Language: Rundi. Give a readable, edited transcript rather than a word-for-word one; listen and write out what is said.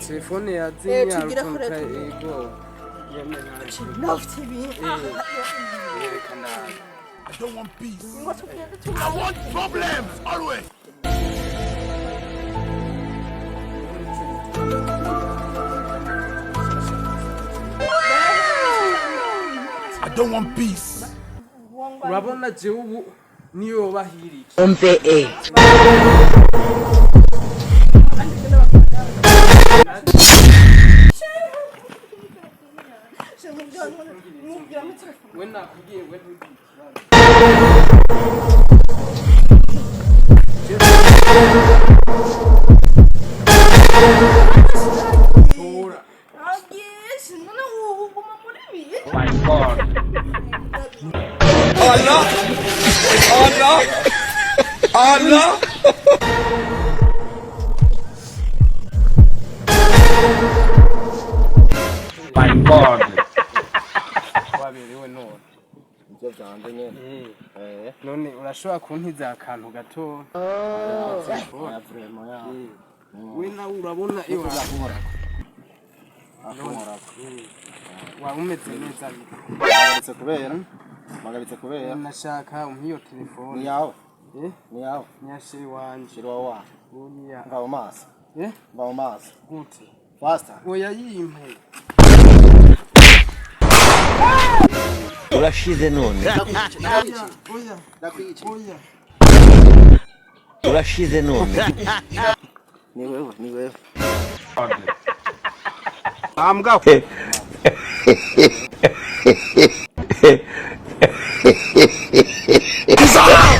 telefone yazimye tugira ego yerekana I don't want peace. I want problems always. I don't want peace. urabona je ubu niyo bahiriki when nakugiye when My God. Allah! Allah! Allah! My God. waberewe none ibyo byanjye nyine none urashobora kuntiza akantu gato vrema ya we nawe urabona iyo akora waba umeze neza magabitse kubera nashaka umpiyo telefone ni yawe ni yawe nyashe wanje shiro wa unya ngabo maso ngabo maso gute faster oya yimpe urashize none oya nakwica oya urashize none ni wewe Amga. Kizaa